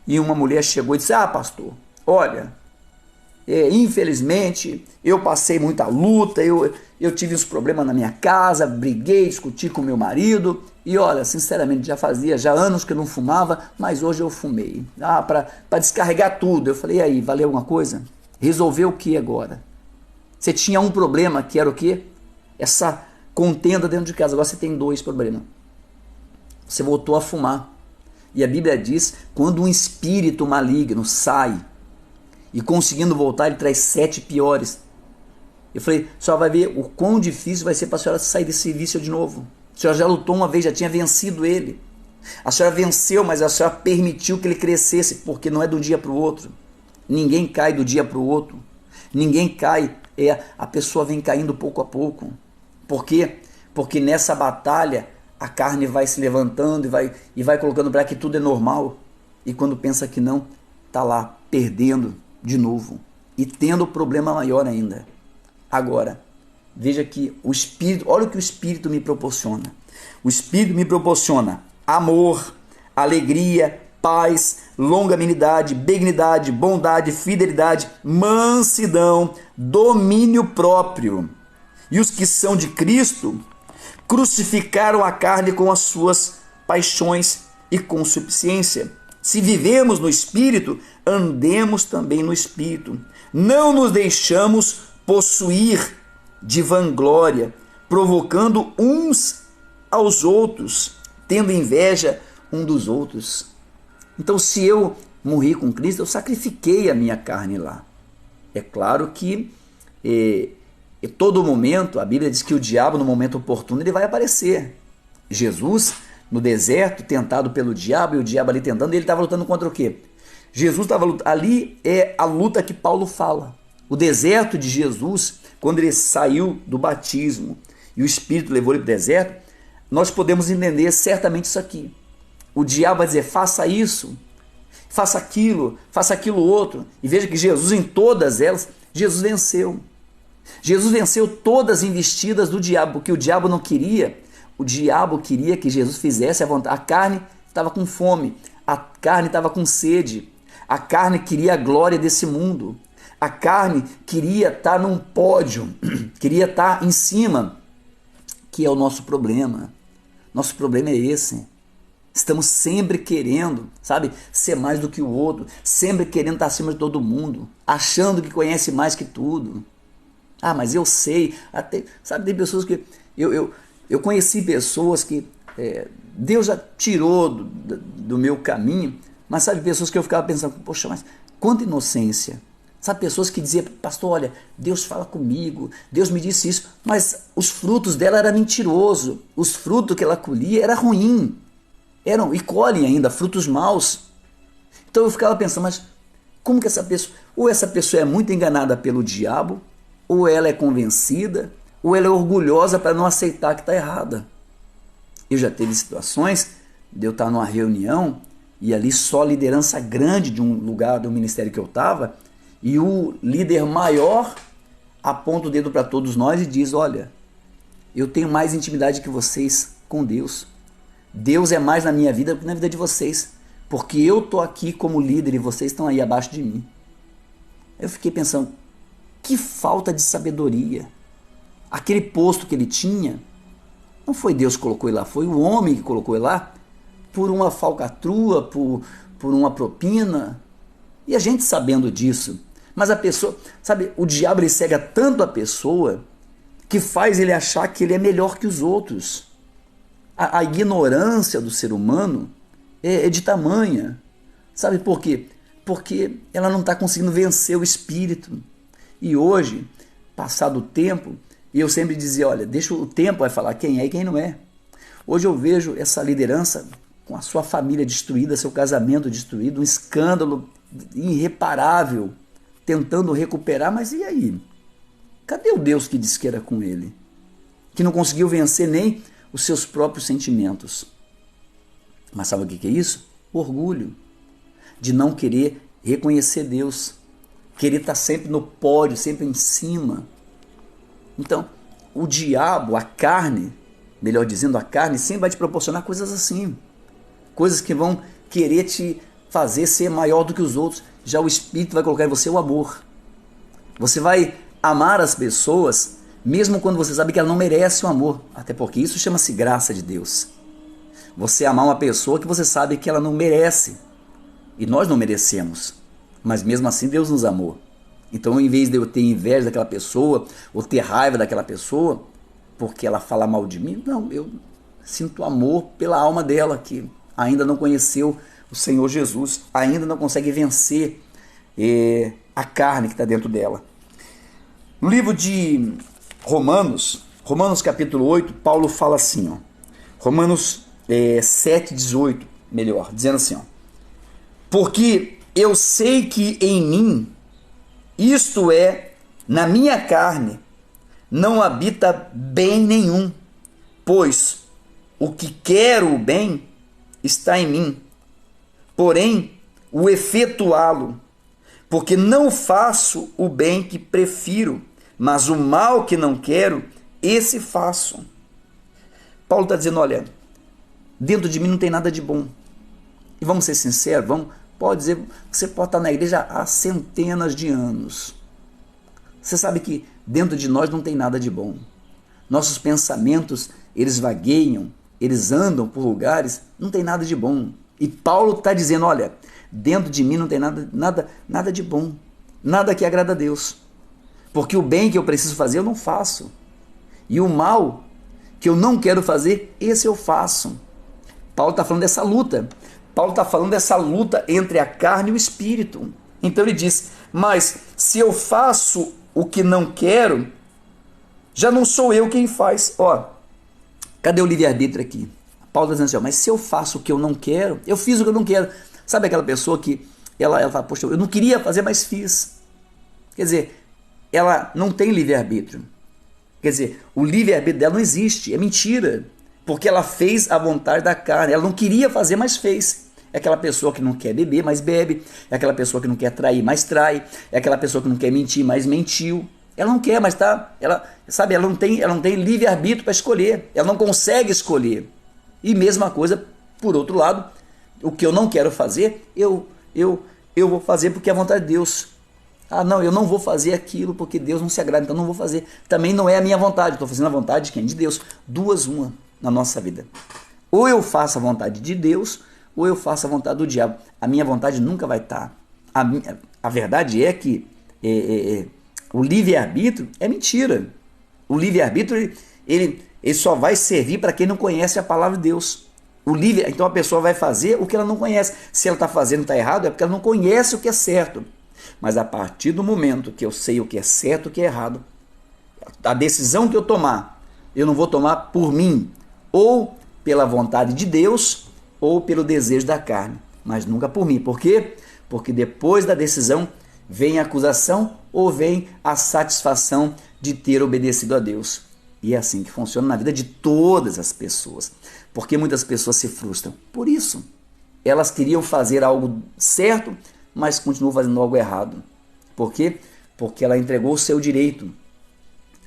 e uma mulher chegou e disse, pastor, olha, infelizmente eu passei muita luta, eu tive uns problemas na minha casa, briguei, discuti com meu marido e olha, sinceramente já fazia anos que eu não fumava, mas hoje eu fumei, para descarregar tudo. Eu falei, e aí, valeu alguma coisa? Resolveu o que agora? Você tinha um problema que era o quê? Essa contenda dentro de casa, agora você tem 2 problemas. Você voltou a fumar. E a Bíblia diz, quando um espírito maligno sai e conseguindo voltar, ele traz 7 piores. Eu falei, a senhora vai ver o quão difícil vai ser para a senhora sair desse vício de novo. A senhora já lutou uma vez, já tinha vencido ele. A senhora venceu, mas a senhora permitiu que ele crescesse, porque não é do dia para o outro. Ninguém cai do dia para o outro. Ninguém cai, a pessoa vem caindo pouco a pouco. Por quê? Porque nessa batalha a carne vai se levantando e vai colocando para que tudo é normal. E quando pensa que não, está lá perdendo de novo e tendo problema maior ainda. Agora, veja que o Espírito, olha o que o Espírito me proporciona. O Espírito me proporciona amor, alegria, paz, longanimidade, benignidade, bondade, fidelidade, mansidão, domínio próprio. E os que são de Cristo crucificaram a carne com as suas paixões e concupiscência. Se vivemos no Espírito, andemos também no Espírito. Não nos deixamos possuir de vanglória, provocando uns aos outros, tendo inveja um dos outros. Então, se eu morri com Cristo, eu sacrifiquei a minha carne lá. É claro que em todo momento, a Bíblia diz que o diabo, no momento oportuno, ele vai aparecer. Jesus, no deserto, tentado pelo diabo, e o diabo ali tentando, ele estava lutando contra o quê? Jesus estava lutando. Ali é a luta que Paulo fala. O deserto de Jesus, quando ele saiu do batismo e o Espírito levou ele para o deserto, nós podemos entender certamente isso aqui. O diabo vai dizer, faça isso, faça aquilo outro. E veja que Jesus, em todas elas, Jesus venceu. Jesus venceu todas as investidas do diabo, porque o diabo não queria. O diabo queria que Jesus fizesse a vontade. A carne estava com fome, a carne estava com sede, a carne queria a glória desse mundo, a carne queria estar num pódio, queria estar em cima, que é o nosso problema. Nosso problema é esse. Estamos sempre querendo, sabe, ser mais do que o outro, sempre querendo estar acima de todo mundo, achando que conhece mais que tudo. Ah, mas eu sei, até, sabe, tem pessoas que, eu conheci pessoas que Deus já tirou do meu caminho, mas sabe, pessoas que eu ficava pensando, poxa, mas quanta inocência. Sabe, pessoas que diziam, pastor, olha, Deus fala comigo, Deus me disse isso, mas os frutos dela eram mentirosos, os frutos que ela colhia era ruim, e colhem ainda frutos maus. Então eu ficava pensando, mas como que essa pessoa, ou essa pessoa é muito enganada pelo diabo, ou ela é convencida, ou ela é orgulhosa para não aceitar que está errada. Eu já teve situações de eu estar numa reunião e ali só liderança grande de um lugar, do ministério que eu estava, e o líder maior aponta o dedo para todos nós e diz, olha, eu tenho mais intimidade que vocês com Deus. Deus é mais na minha vida do que na vida de vocês, porque eu estou aqui como líder e vocês estão aí abaixo de mim. Eu fiquei pensando, que falta de sabedoria. Aquele posto que ele tinha, não foi Deus que colocou ele lá, foi o homem que colocou ele lá, por uma falcatrua, por uma propina. E a gente sabendo disso, mas a pessoa, sabe, o diabo ele cega tanto a pessoa que faz ele achar que ele é melhor que os outros. A ignorância do ser humano é de tamanha. Sabe por quê? Porque ela não está conseguindo vencer o espírito. E hoje, passado o tempo, e eu sempre dizia, olha, deixa o tempo vai falar quem é e quem não é. Hoje eu vejo essa liderança com a sua família destruída, seu casamento destruído, um escândalo irreparável, tentando recuperar, mas e aí? Cadê o Deus que disse que era com ele? Que não conseguiu vencer nem os seus próprios sentimentos. Mas sabe o que é isso? Orgulho. De não querer reconhecer Deus. Querer estar sempre no pódio, sempre em cima. Então, o diabo, a carne, melhor dizendo, a carne sempre vai te proporcionar coisas assim. Coisas que vão querer te fazer ser maior do que os outros. Já o Espírito vai colocar em você o amor. Você vai amar as pessoas, mesmo quando você sabe que ela não merece o amor. Até porque isso chama-se graça de Deus. Você amar uma pessoa que você sabe que ela não merece. E nós não merecemos. Mas mesmo assim Deus nos amou. Então, em vez de eu ter inveja daquela pessoa, ou ter raiva daquela pessoa, porque ela fala mal de mim, não, eu sinto amor pela alma dela, que ainda não conheceu o Senhor Jesus, ainda não consegue vencer a carne que está dentro dela. No livro de Romanos capítulo 8, Paulo fala assim, ó, Romanos 7, 18, melhor, dizendo assim, ó, porque eu sei que em mim, isto é, na minha carne, não habita bem nenhum, pois o que quero o bem está em mim, porém o efetuá-lo, porque não faço o bem que prefiro, mas o mal que não quero, esse faço. Paulo está dizendo, olha, dentro de mim não tem nada de bom. E vamos ser sinceros, pode dizer, você pode estar na igreja há centenas de anos. Você sabe que dentro de nós não tem nada de bom. Nossos pensamentos, eles vagueiam, eles andam por lugares, não tem nada de bom. E Paulo está dizendo, olha, dentro de mim não tem nada de bom, nada que agrada a Deus. Porque o bem que eu preciso fazer eu não faço. E o mal que eu não quero fazer, esse eu faço. Paulo está falando dessa luta. Paulo está falando dessa luta entre a carne e o espírito. Então ele diz, mas se eu faço o que não quero, já não sou eu quem faz. Ó, cadê o livre-arbítrio aqui? Paulo está dizendo assim, mas se eu faço o que eu não quero, eu fiz o que eu não quero. Sabe aquela pessoa que ela fala, poxa, eu não queria fazer, mas fiz. Quer dizer, ela não tem livre-arbítrio. Quer dizer, o livre-arbítrio dela não existe, é mentira. Porque ela fez a vontade da carne. Ela não queria fazer, mas fez. É aquela pessoa que não quer beber, mas bebe. É aquela pessoa que não quer trair, mas trai. É aquela pessoa que não quer mentir, mas mentiu. Ela não quer, mas tá. Ela não tem livre-arbítrio para escolher. Ela não consegue escolher. E mesma coisa, por outro lado, o que eu não quero fazer, eu vou fazer porque é a vontade de Deus. Ah, não, eu não vou fazer aquilo porque Deus não se agrada, então não vou fazer. Também não é a minha vontade, estou fazendo a vontade de quem? De Deus. Duas, uma na nossa vida. Ou eu faço a vontade de Deus, ou eu faço a vontade do diabo. A minha vontade nunca vai estar. A verdade é que o livre-arbítrio é mentira. O livre-arbítrio ele só vai servir para quem não conhece a palavra de Deus. Então a pessoa vai fazer o que ela não conhece. Se ela está fazendo está errado, é porque ela não conhece o que é certo. Mas a partir do momento que eu sei o que é certo e o que é errado, a decisão que eu tomar, eu não vou tomar por mim, ou pela vontade de Deus, ou pelo desejo da carne, mas nunca por mim. Por quê? Porque depois da decisão vem a acusação ou vem a satisfação de ter obedecido a Deus. E é assim que funciona na vida de todas as pessoas. Porque muitas pessoas se frustram. Por isso, elas queriam fazer algo certo, mas continuam fazendo algo errado. Por quê? Porque ela entregou o seu direito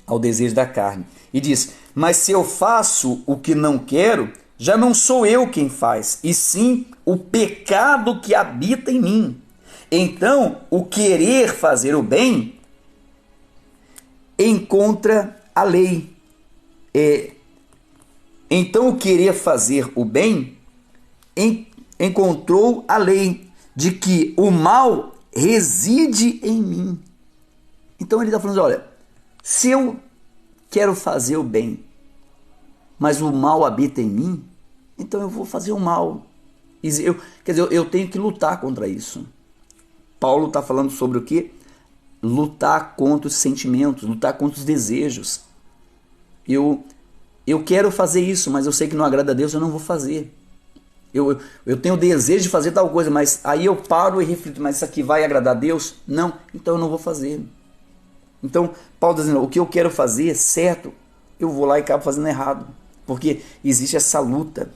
ao desejo da carne. E diz, mas se eu faço o que não quero, já não sou eu quem faz, e sim o pecado que habita em mim. Então, o querer fazer o bem encontra a lei. Então, o querer fazer o bem encontrou a lei de que o mal reside em mim. Então, ele está falando, olha, se eu quero fazer o bem, mas o mal habita em mim, então eu vou fazer o mal. Quer dizer, eu tenho que lutar contra isso. Paulo está falando sobre o quê? Lutar contra os sentimentos, lutar contra os desejos. Eu quero fazer isso, mas eu sei que não agrada a Deus, eu não vou fazer. Eu tenho o desejo de fazer tal coisa, mas aí eu paro e reflito, mas isso aqui vai agradar a Deus? Não, então eu não vou fazer. Então, Paulo está dizendo, o que eu quero fazer certo, eu vou lá e acabo fazendo errado. Porque existe essa luta.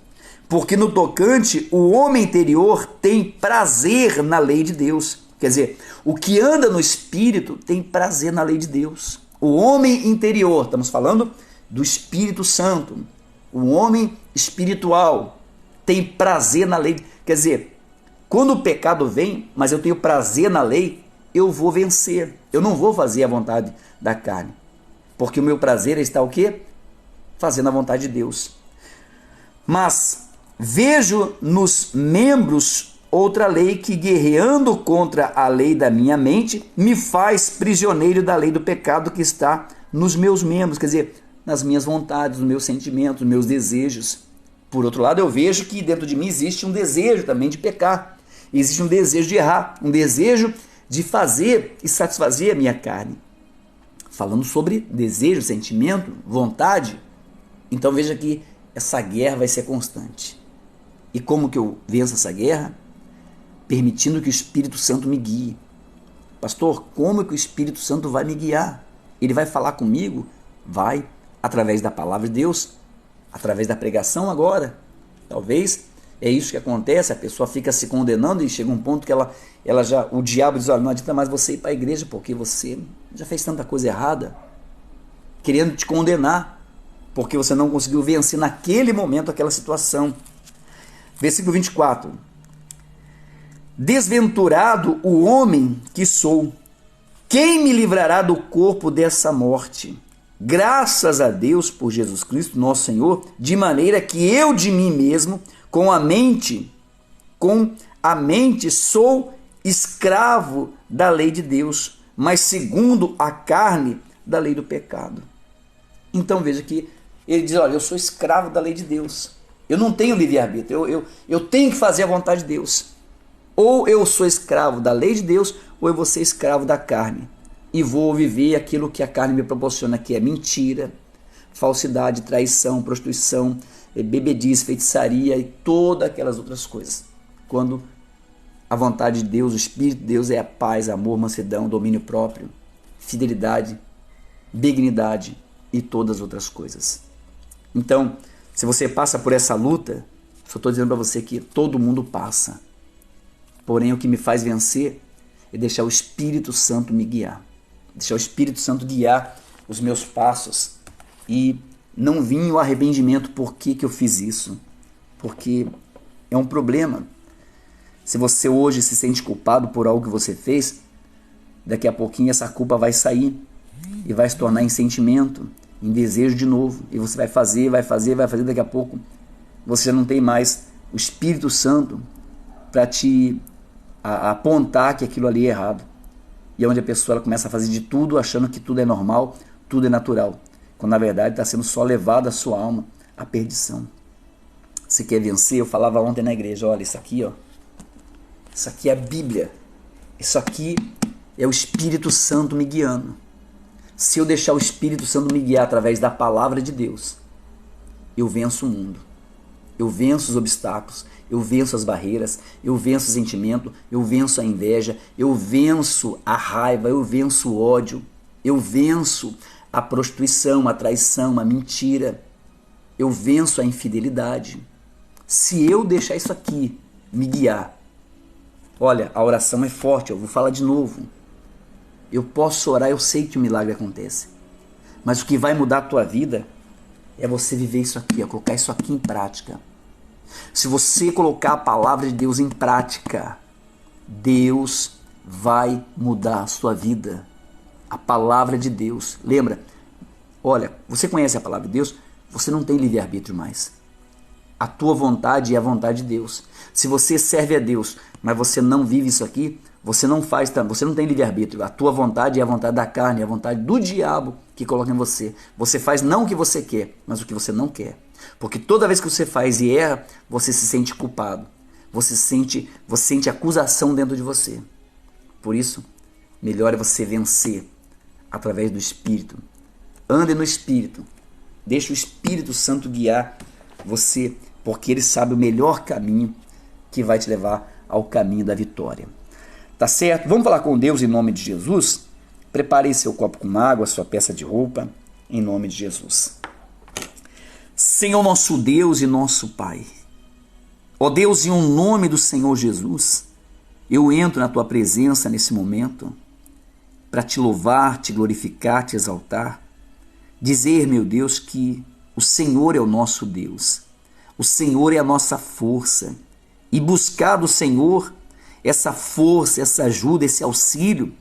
Porque no tocante, o homem interior tem prazer na lei de Deus. Quer dizer, o que anda no espírito tem prazer na lei de Deus. O homem interior, estamos falando do Espírito Santo. O homem espiritual tem prazer na lei. Quer dizer, quando o pecado vem, mas eu tenho prazer na lei, eu vou vencer. Eu não vou fazer a vontade da carne. Porque o meu prazer está o quê? Fazendo a vontade de Deus. Mas vejo nos membros outra lei que, guerreando contra a lei da minha mente, me faz prisioneiro da lei do pecado que está nos meus membros, quer dizer, nas minhas vontades, nos meus sentimentos, nos meus desejos. Por outro lado, eu vejo que dentro de mim existe um desejo também de pecar, existe um desejo de errar, um desejo de fazer e satisfazer a minha carne. Falando sobre desejo, sentimento, vontade, então veja que essa guerra vai ser constante. E como que eu venço essa guerra? Permitindo que o Espírito Santo me guie. Pastor, como que o Espírito Santo vai me guiar? Ele vai falar comigo? Vai, através da palavra de Deus, através da pregação agora. Talvez é isso que acontece, a pessoa fica se condenando e chega um ponto que o diabo diz, olha, não adianta mais você ir para a igreja porque você já fez tanta coisa errada, querendo te condenar, porque você não conseguiu vencer naquele momento aquela situação. Versículo 24. Desventurado o homem que sou, quem me livrará do corpo dessa morte? Graças a Deus por Jesus Cristo, nosso Senhor, de maneira que eu de mim mesmo, com a mente sou escravo da lei de Deus, mas segundo a carne da lei do pecado. Então veja que ele diz, olha, eu sou escravo da lei de Deus. Eu não tenho livre-arbítrio, eu tenho que fazer a vontade de Deus. Ou eu sou escravo da lei de Deus, ou eu vou ser escravo da carne. E vou viver aquilo que a carne me proporciona, que é mentira, falsidade, traição, prostituição, bebedice, feitiçaria e todas aquelas outras coisas. Quando a vontade de Deus, o Espírito de Deus é a paz, amor, mansidão, domínio próprio, fidelidade, dignidade e todas as outras coisas. Então, se você passa por essa luta, só estou dizendo para você que todo mundo passa. Porém, o que me faz vencer é deixar o Espírito Santo me guiar. Deixar o Espírito Santo guiar os meus passos. E não vir o arrependimento, por que eu fiz isso? Porque é um problema. Se você hoje se sente culpado por algo que você fez, daqui a pouquinho essa culpa vai sair e vai se tornar em sentimento, em desejo de novo. E você vai fazer, daqui a pouco você já não tem mais o Espírito Santo para te apontar que aquilo ali é errado. E é onde a pessoa ela começa a fazer de tudo, achando que tudo é normal, tudo é natural. Quando na verdade está sendo só levada a sua alma à perdição. Você quer vencer? Eu falava ontem na igreja, olha, isso aqui é a Bíblia. Isso aqui é o Espírito Santo me guiando. Se eu deixar o Espírito Santo me guiar através da palavra de Deus, eu venço o mundo. Eu venço os obstáculos, eu venço as barreiras, eu venço o sentimento, eu venço a inveja, eu venço a raiva, eu venço o ódio, eu venço a prostituição, a traição, a mentira, eu venço a infidelidade. Se eu deixar isso aqui me guiar, olha, a oração é forte, eu vou falar de novo. Eu posso orar, eu sei que o milagre acontece. Mas o que vai mudar a tua vida é você viver isso aqui, colocar isso aqui em prática. Se você colocar a palavra de Deus em prática, Deus vai mudar a sua vida. A palavra de Deus. Lembra? Olha, você conhece a palavra de Deus? Você não tem livre-arbítrio mais. A tua vontade é a vontade de Deus. Se você serve a Deus, mas você não vive isso aqui, você não tem livre-arbítrio. A tua vontade é a vontade da carne, é a vontade do diabo que coloca em você. Você faz não o que você quer, mas o que você não quer. Porque toda vez que você faz e erra, você se sente culpado. Você sente acusação dentro de você. Por isso, melhor é você vencer através do Espírito. Ande no Espírito. Deixe o Espírito Santo guiar você, porque ele sabe o melhor caminho que vai te levar ao caminho da vitória. Tá certo? Vamos falar com Deus em nome de Jesus? Prepare seu copo com água, sua peça de roupa, em nome de Jesus. Senhor nosso Deus e nosso Pai, ó Deus, em nome do Senhor Jesus, eu entro na tua presença nesse momento para te louvar, te glorificar, te exaltar, dizer, meu Deus, que o Senhor é o nosso Deus, o Senhor é a nossa força, e buscar do Senhor essa força, essa ajuda, esse auxílio,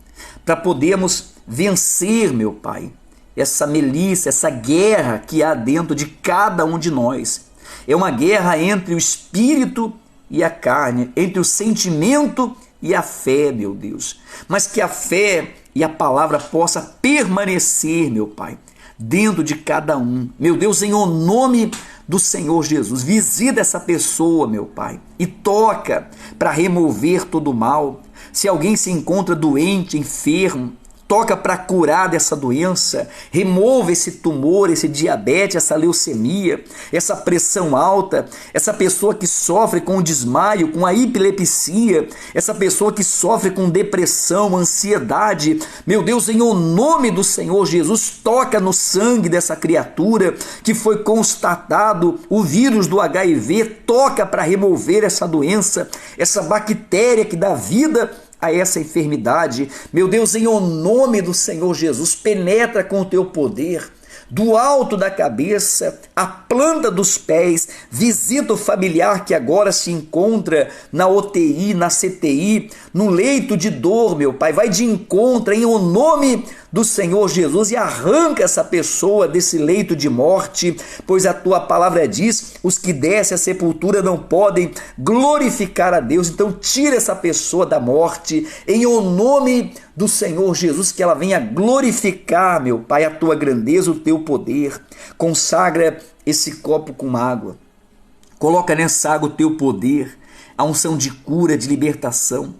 para podermos vencer, meu Pai, essa milícia, essa guerra que há dentro de cada um de nós. É uma guerra entre o espírito e a carne, entre o sentimento e a fé, meu Deus. Mas que a fé e a palavra possa permanecer, meu Pai, dentro de cada um. Meu Deus, em nome do Senhor Jesus, visita essa pessoa, meu Pai, e toca para remover todo o mal. Se alguém se encontra doente, enfermo, toca para curar dessa doença, remova esse tumor, esse diabetes, essa leucemia, essa pressão alta, essa pessoa que sofre com desmaio, com a epilepsia, essa pessoa que sofre com depressão, ansiedade. Meu Deus, em nome do Senhor Jesus, toca no sangue dessa criatura que foi constatado o vírus do HIV, toca para remover essa doença, essa bactéria que dá vida a essa enfermidade. Meu Deus, em nome do Senhor Jesus, penetra com o teu poder, do alto da cabeça, a planta dos pés, visita o familiar que agora se encontra na UTI, na CTI, no leito de dor, meu Pai, vai de encontro em nome do Senhor Jesus e arranca essa pessoa desse leito de morte, pois a tua palavra diz: os que descem à sepultura não podem glorificar a Deus. Então tira essa pessoa da morte, em o nome do Senhor Jesus, que ela venha glorificar, meu Pai, a tua grandeza, o teu poder. Consagra esse copo com água, coloca nessa água o teu poder, a unção de cura, de libertação.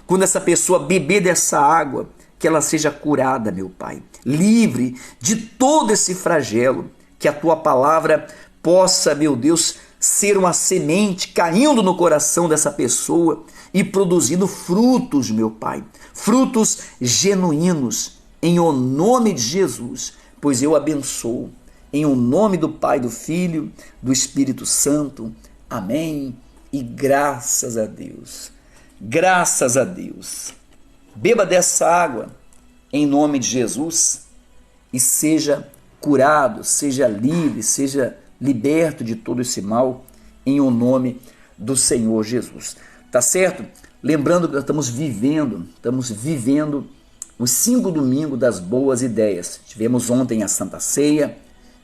Quando essa pessoa beber dessa água, que ela seja curada, meu Pai, livre de todo esse flagelo, que a tua palavra possa, meu Deus, ser uma semente caindo no coração dessa pessoa e produzindo frutos, meu Pai, frutos genuínos, em o nome de Jesus, pois eu abençoo, em o nome do Pai, do Filho, do Espírito Santo. Amém e graças a Deus. Graças a Deus. Beba dessa água em nome de Jesus e seja curado, seja livre, seja liberto de todo esse mal em o nome do Senhor Jesus. Tá certo? Lembrando que nós estamos vivendo os 5 domingos das boas ideias. Tivemos ontem a Santa Ceia,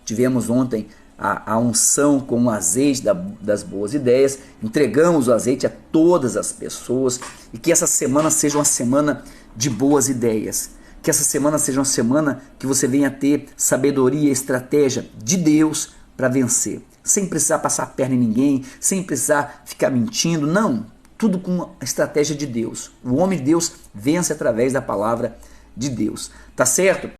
tivemos ontem a unção com o azeite das boas ideias, entregamos o azeite a todas as pessoas, e que essa semana seja uma semana de boas ideias, que essa semana seja uma semana que você venha ter sabedoria e estratégia de Deus para vencer, sem precisar passar a perna em ninguém, sem precisar ficar mentindo, não, tudo com a estratégia de Deus. O homem de Deus vence através da palavra de Deus, tá certo?